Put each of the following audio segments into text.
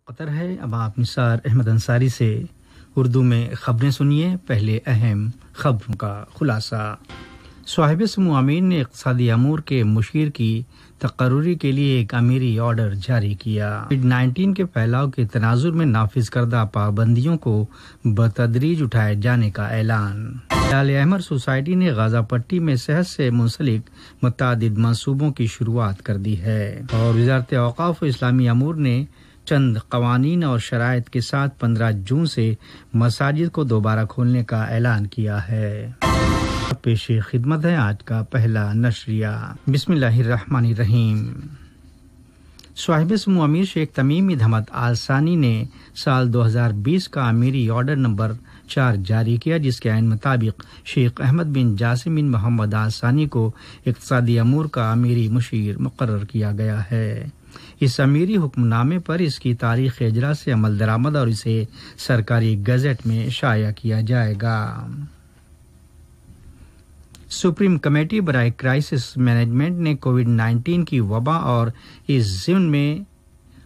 قطر ہے۔ اب آپ نثار احمد انصاری سے اردو میں خبریں سنیے۔ پہلے اہم خبروں کا خلاصہ۔ صاحب سمو امین نے اقتصادی امور کے مشیر کی تقرری کے لیے ایک امیری آرڈر جاری کیا۔ کووڈ-19 کے پھیلاؤ کے تناظر میں نافذ کردہ پابندیوں کو بتدریج اٹھائے جانے کا اعلان۔ ہلال احمر سوسائٹی نے غازہ پٹی میں صحت سے منسلک متعدد منصوبوں کی شروعات کر دی ہے، اور وزارت اوقاف و اسلامی امور نے چند قوانین اور شرائط کے ساتھ 15 جون سے مساجد کو دوبارہ کھولنے کا اعلان کیا ہے۔ پیش خدمت ہے آج کا پہلا نشریہ۔ بسم اللہ الرحمن الرحیم۔ صاحب سمو امیر شیخ تمیم ادہمت آل ثانی نے سال 2020 کا امیری آرڈر نمبر 4 جاری کیا، جس کے عین مطابق شیخ احمد بن جاسم بن محمد آل ثانی کو اقتصادی امور کا امیری مشیر مقرر کیا گیا ہے۔ اس امیری حکم نامے پر اس کی تاریخ اجرا سے عمل درآمد اور اسے سرکاری گزٹ میں شائع کیا جائے گا۔ سپریم کمیٹی برائے کرائسس مینجمنٹ نے کووڈ-19 کی وبا اور اس ضمن میں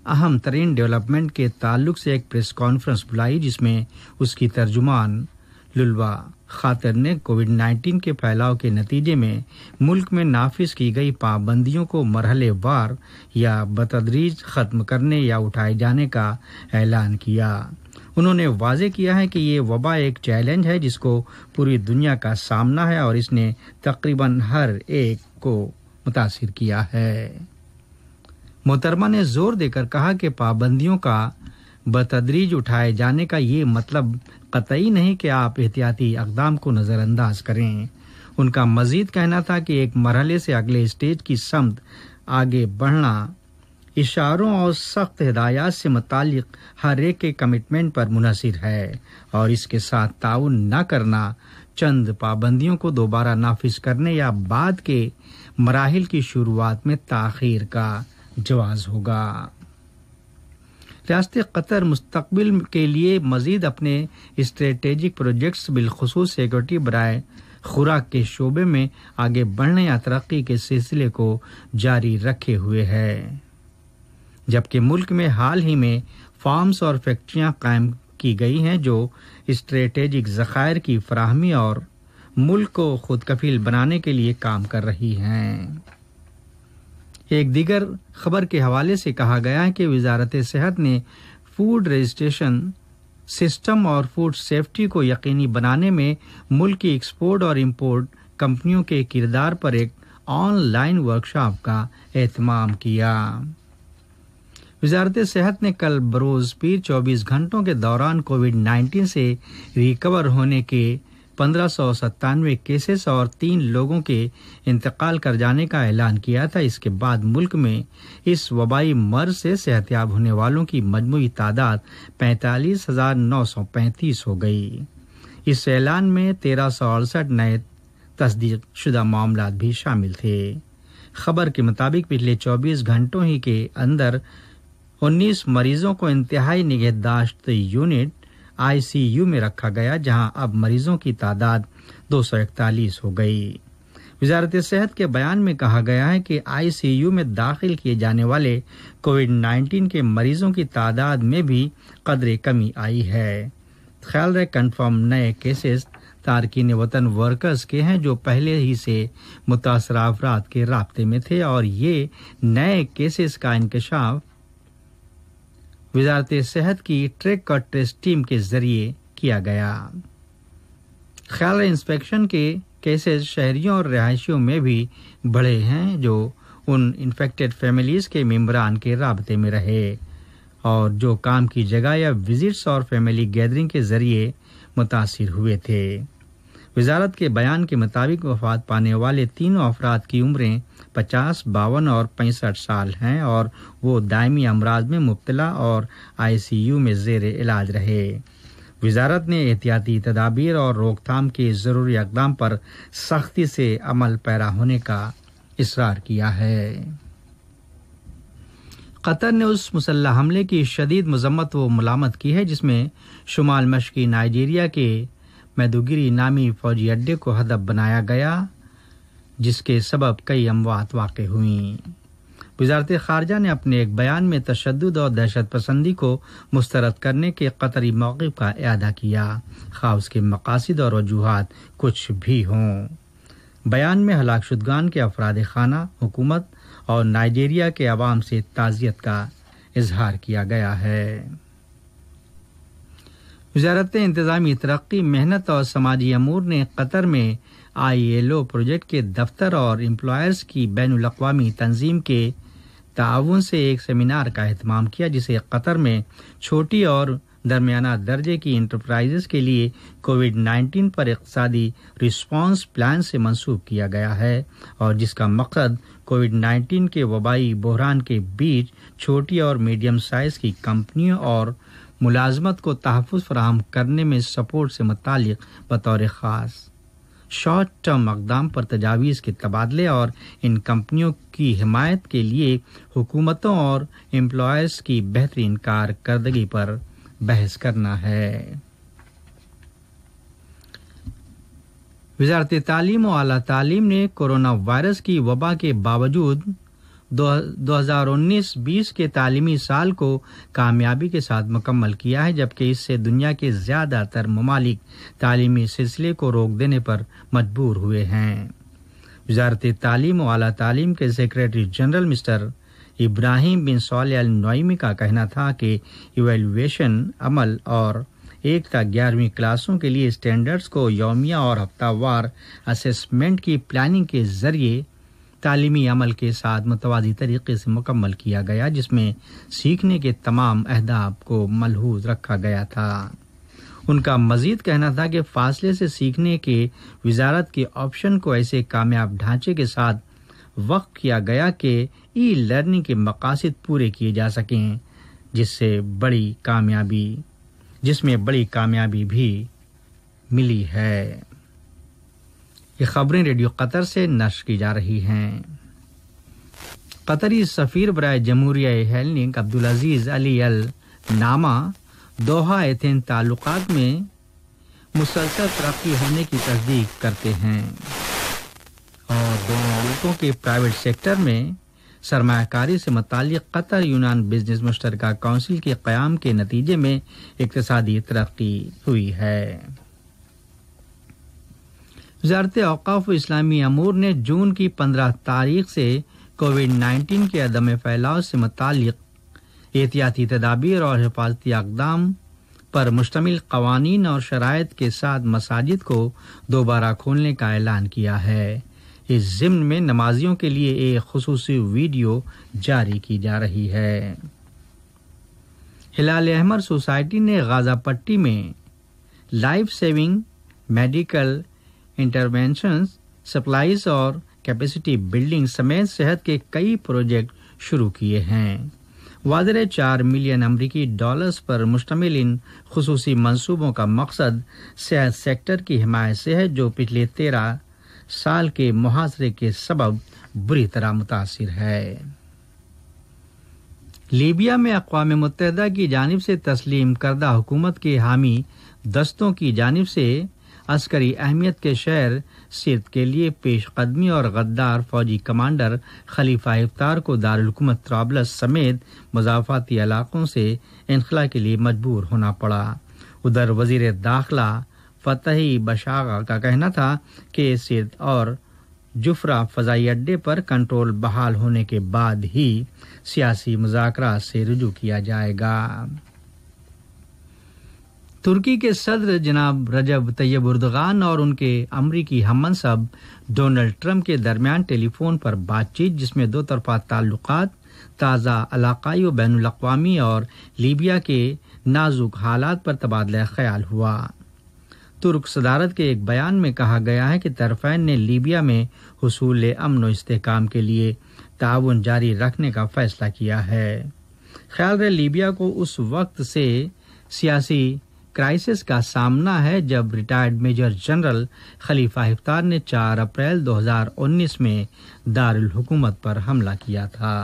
اہم ترین ڈیولپمنٹ کے تعلق سے ایک پریس کانفرنس بلائی، جس میں اس کی ترجمان للوا خاطر نے کووڈ-19 کے پھیلاؤ کے نتیجے میں ملک میں نافذ کی گئی پابندیوں کو مرحلے وار یا بتدریج ختم کرنے یا اٹھائے جانے کا اعلان کیا۔ انہوں نے واضح کیا ہے کہ یہ وبا ایک چیلنج ہے جس کو پوری دنیا کا سامنا ہے، اور اس نے تقریباً ہر ایک کو متاثر کیا ہے۔ محترمہ نے زور دے کر کہا کہ پابندیوں کا بتدریج اٹھائے جانے کا یہ مطلب قطعی نہیں کہ آپ احتیاطی اقدام کو نظر انداز کریں۔ ان کا مزید کہنا تھا کہ ایک مرحلے سے اگلے اسٹیج کی سمت آگے بڑھنا اشاروں اور سخت ہدایات سے متعلق ہر ایک کے کمٹمنٹ پر منحصر ہے، اور اس کے ساتھ تعاون نہ کرنا چند پابندیوں کو دوبارہ نافذ کرنے یا بعد کے مراحل کی شروعات میں تاخیر کا جواز ہوگا۔ ریاست قطر مستقبل کے لیے مزید اپنے اسٹریٹجک پروجیکٹس بالخصوص سیکورٹی برائے خوراک کے شعبے میں آگے بڑھنے یا ترقی کے سلسلے کو جاری رکھے ہوئے ہے، جبکہ ملک میں حال ہی میں فارمز اور فیکٹریاں قائم کی گئی ہیں جو اسٹریٹجک ذخائر کی فراہمی اور ملک کو خود کفیل بنانے کے لیے کام کر رہی ہیں۔ ایک دیگر خبر کے حوالے سے کہا گیا ہے کہ وزارت صحت نے فوڈ رجسٹریشن سسٹم اور فوڈ سیفٹی کو یقینی بنانے میں ملک کی ایکسپورٹ اور امپورٹ کمپنیوں کے کردار پر ایک آن لائن ورکشاپ کا اہتمام کیا۔ وزارت صحت نے کل بروز پیر 24 گھنٹوں کے دوران کووڈ-19 سے ریکور ہونے کے 1597 کیسز اور 3 لوگوں کے انتقال کر جانے کا اعلان کیا تھا۔ اس کے بعد ملک میں اس وبائی مرض سے صحتیاب ہونے والوں کی مجموعی تعداد 45,935 ہو گئی۔ اس اعلان میں 1368 نئے تصدیق شدہ معاملات بھی شامل تھے۔ خبر کے مطابق پچھلے 24 گھنٹوں ہی کے اندر 19 مریضوں کو انتہائی نگہداشت یونٹ ICU میں رکھا گیا، جہاں اب مریضوں کی تعداد 241 ہو گئی۔ وزارت صحت کے بیان میں کہا گیا ہے کہ ICU میں داخل کیے جانے والے کووڈ-19 کے مریضوں کی تعداد میں بھی قدرے کمی آئی ہے۔ خیال رہے کنفرم نئے کیسز تارکین وطن ورکرز کے ہیں جو پہلے ہی سے متاثرہ افراد کے رابطے میں تھے، اور یہ نئے کیسز کا انکشاف وزارت صحت کی ٹریک اور ٹریس ٹیم کے ذریعے کیا گیا۔ خیال انسپیکشن کے کیسز شہریوں اور رہائشیوں میں بھی بڑھے ہیں جو ان انفیکٹڈ فیملیز کے ممبران کے رابطے میں رہے اور جو کام کی جگہ یا وزٹس اور فیملی گیدرنگ کے ذریعے متاثر ہوئے تھے۔ وزارت کے بیان کے مطابق وفات پانے والے تینوں افراد کی عمریں 50، 52 اور 65 سال ہیں، اور وہ دائمی امراض میں مبتلا اور ICU میں زیر علاج رہے۔ وزارت نے احتیاطی تدابیر اور روک تھام کے ضروری اقدام پر سختی سے عمل پیرا ہونے کا اصرار کیا ہے۔ قطر نے اس مسلح حملے کی شدید مذمت و ملامت کی ہے جس میں شمال مشرقی نائجیریا کے میدوگری نامی فوجی اڈے کو ہدف بنایا گیا، جس کے سبب کئی اموات واقع ہوئیں۔ وزارت خارجہ نے اپنے ایک بیان میں تشدد اور دہشت پسندی کو مسترد کرنے کے قطری موقف کا اعادہ کیا، خواہ اس کے مقاصد اور وجوہات کچھ بھی ہوں۔ بیان میں ہلاک شدگان کے افراد خانہ، حکومت اور نائجیریا کے عوام سے تعزیت کا اظہار کیا گیا ہے۔ وزارت انتظامی ترقی، محنت اور سماجی امور نے قطر میں ILO پروجیکٹ کے دفتر اور امپلائرز کی بین الاقوامی تنظیم کے تعاون سے ایک سیمینار کا اہتمام کیا، جسے قطر میں چھوٹی اور درمیانہ درجے کی انٹرپرائزز کے لیے کووڈ-19 پر اقتصادی رسپانس پلان سے منسوب کیا گیا ہے، اور جس کا مقصد کووڈ-19 کے وبائی بحران کے بیچ چھوٹی اور میڈیم سائز کی کمپنیوں اور ملازمت کو تحفظ فراہم کرنے میں سپورٹ سے متعلق بطور خاص شارٹ ٹرم اقدام پر تجاویز کے تبادلے اور ان کمپنیوں کی حمایت کے لیے حکومتوں اور امپلائرز کی بہترین کارکردگی پر بحث کرنا ہے۔ وزارت تعلیم و اعلیٰ تعلیم نے کورونا وائرس کی وبا کے باوجود 2019-20 کے تعلیمی سال کو کامیابی کے ساتھ مکمل کیا ہے، جبکہ اس سے دنیا کے زیادہ تر ممالک تعلیمی سلسلے کو روک دینے پر مجبور ہوئے ہیں۔ وزارت تعلیم و اعلیٰ تعلیم کے سیکریٹری جنرل مسٹر ابراہیم بن صالح النعیمی کا کہنا تھا کہ ایویلویشن عمل اور 1 تا 11ویں کلاسوں کے لیے اسٹینڈرڈز کو یومیہ اور ہفتہ وار اسیسمنٹ کی پلاننگ کے ذریعے تعلیمی عمل کے ساتھ متوازی طریقے سے مکمل کیا گیا، جس میں سیکھنے کے تمام اہداف کو ملحوظ رکھا گیا تھا۔ ان کا مزید کہنا تھا کہ فاصلے سے سیکھنے کے وزارت کے آپشن کو ایسے کامیاب ڈھانچے کے ساتھ وقف کیا گیا کہ ای لرننگ کے مقاصد پورے کیے جا سکیں، جس میں بڑی کامیابی بھی ملی ہے۔ یہ خبریں ریڈیو قطر سے نشر کی جا رہی ہیں۔ قطری سفیر برائے جمہوریہ ہیلنگ عبدالعزیز علی النعمہ دوحہ ایتھن تعلقات میں مسلسل ترقی ہونے کی تصدیق کرتے ہیں اور دونوں ملکوں کے پرائیویٹ سیکٹر میں سرمایہ کاری سے متعلق قطر یونان بزنس مشترکہ کونسل کے قیام کے نتیجے میں اقتصادی ترقی ہوئی ہے۔ وزارت اوقاف و اسلامی امور نے جون کی 15 تاریخ سے کووڈ-19 کے عدم پھیلاؤ سے متعلق احتیاطی تدابیر اور حفاظتی اقدام پر مشتمل قوانین اور شرائط کے ساتھ مساجد کو دوبارہ کھولنے کا اعلان کیا ہے۔ اس ضمن میں نمازیوں کے لیے ایک خصوصی ویڈیو جاری کی جا رہی ہے۔ ہلال احمر سوسائٹی نے غازہ پٹی میں life saving medical interventions, supplies اور کیپیسٹی بلڈنگ سمیت صحت کے کئی پروجیکٹ شروع کیے ہیں۔ واضح 4 ملین امریکی ڈالرز پر مشتمل ان خصوصی منصوبوں کا مقصد صحت سیکٹر کی حمایت سے ہے، جو پچھلے 13 سال کے محاصرے کے سبب بری طرح متاثر ہے۔ لیبیا میں اقوام متحدہ کی جانب سے تسلیم کردہ حکومت کے حامی دستوں کی جانب سے عسکری اہمیت کے شہر سرت کے لیے پیش قدمی اور غدار فوجی کمانڈر خلیفہ حفتار کو دارالحکومت طرابلس سمیت مضافاتی علاقوں سے انخلاء کے لیے مجبور ہونا پڑا۔ ادھر وزیر داخلہ فتحی بشاغہ کا کہنا تھا کہ سرت اور جفرا فضائی اڈے پر کنٹرول بحال ہونے کے بعد ہی سیاسی مذاکرات سے رجوع کیا جائے گا۔ ترکی کے صدر جناب رجب طیب اردغان اور ان کے امریکی ہم منصب ڈونلڈ ٹرمپ کے درمیان ٹیلی فون پر بات چیت، جس میں دو طرفہ تعلقات، تازہ علاقائی و بین الاقوامی اور لیبیا کے نازک حالات پر تبادلہ خیال ہوا۔ ترک صدارت کے ایک بیان میں کہا گیا ہے کہ طرفین نے لیبیا میں حصول امن و استحکام کے لیے تعاون جاری رکھنے کا فیصلہ کیا ہے۔ خیال رہے لیبیا کو اس وقت سے سیاسی کرائسس کا سامنا ہے جب ریٹائرڈ میجر جنرل خلیفہ حفتار نے 4 اپریل 2019 میں دارالحکومت پر حملہ کیا تھا۔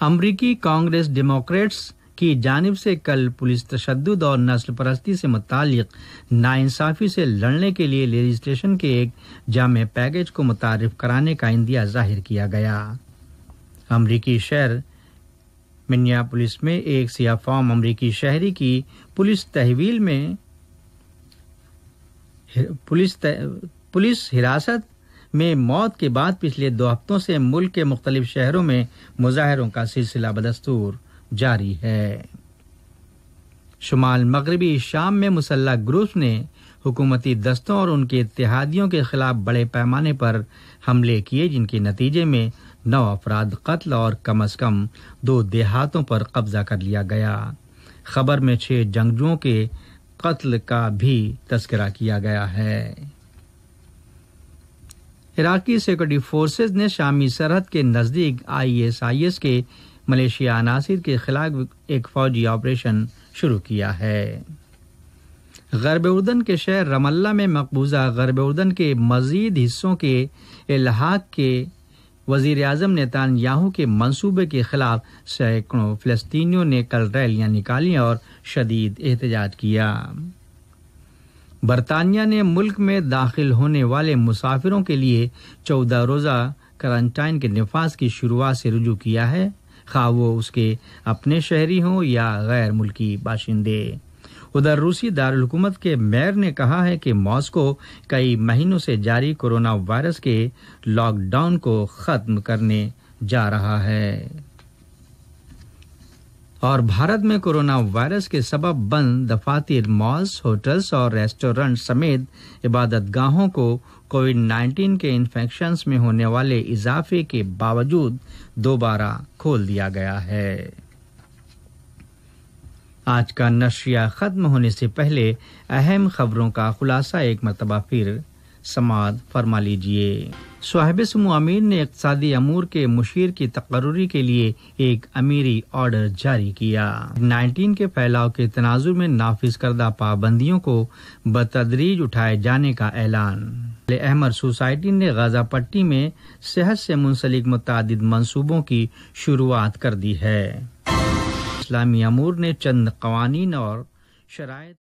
امریکی کانگریس ڈیموکریٹس کی جانب سے کل پولیس تشدد اور نسل پرستی سے متعلق ناانصافی سے لڑنے کے لیے لیجسلیشن کے ایک جامع پیکج کو متعارف کرانے کا عندیہ ظاہر کیا گیا۔ امریکی شہر منیاپولس میں ایک سیاہ فام امریکی شہری کی پولیس تحویل میں پولیس حراست میں موت کے بعد پچھلے 2 ہفتوں سے ملک کے مختلف شہروں میں مظاہروں کا سلسلہ بدستور جاری ہے۔ شمال مغربی شام میں مسلح گروپس نے حکومتی دستوں اور ان کے اتحادیوں کے خلاف بڑے پیمانے پر حملے کیے، جن کے نتیجے میں 9 افراد قتل اور کم از کم 2 دیہاتوں پر قبضہ کر لیا گیا۔ خبر میں 6 جنگجوؤں کے قتل کا بھی تذکرہ کیا گیا ہے۔ عراقی سیکورٹی فورسز نے شامی سرحد کے نزدیک ISIS کے ملیشیا عناصر کے خلاف ایک فوجی آپریشن شروع کیا ہے۔ غرب اردن کے شہر رام اللہ میں مقبوضہ غرب اردن کے مزید حصوں کے الحاق کے وزیر اعظم نیتان یاہو کے منصوبے کے خلاف سینکڑوں فلسطینیوں نے کل ریلیاں نکالی اور شدید احتجاج کیا۔ برطانیہ نے ملک میں داخل ہونے والے مسافروں کے لیے 14 روزہ کرنٹائن کے نفاذ کی شروعات سے رجوع کیا ہے، خواہ وہ اس کے اپنے شہری ہوں یا غیر ملکی باشندے۔ ادھر روسی دارالحکومت کے میئر نے کہا ہے کہ ماسکو کئی مہینوں سے جاری کورونا وائرس کے لاک ڈاؤن کو ختم کرنے جا رہا ہے۔ اور بھارت میں کورونا وائرس کے سبب بند دفاتر، مالز، ہوٹلز اور ریسٹورنٹ سمیت عبادت گاہوں کو کووڈ-19 کے انفیکشنز میں ہونے والے اضافے کے باوجود دوبارہ کھول دیا گیا ہے۔ آج کا نشریہ ختم ہونے سے پہلے اہم خبروں کا خلاصہ ایک مرتبہ پھر سماعت فرما لیجیے۔ صاحب سمو امیر نے اقتصادی امور کے مشیر کی تقرری کے لیے ایک امیری آرڈر جاری کیا۔ 19 کے پھیلاؤ کے تناظر میں نافذ کردہ پابندیوں کو بتدریج اٹھائے جانے کا اعلان۔ احمر سوسائٹی نے غازہ پٹی میں صحت سے منسلک متعدد منصوبوں کی شروعات کر دی ہے۔ اسلامی امور نے چند قوانین اور شرائط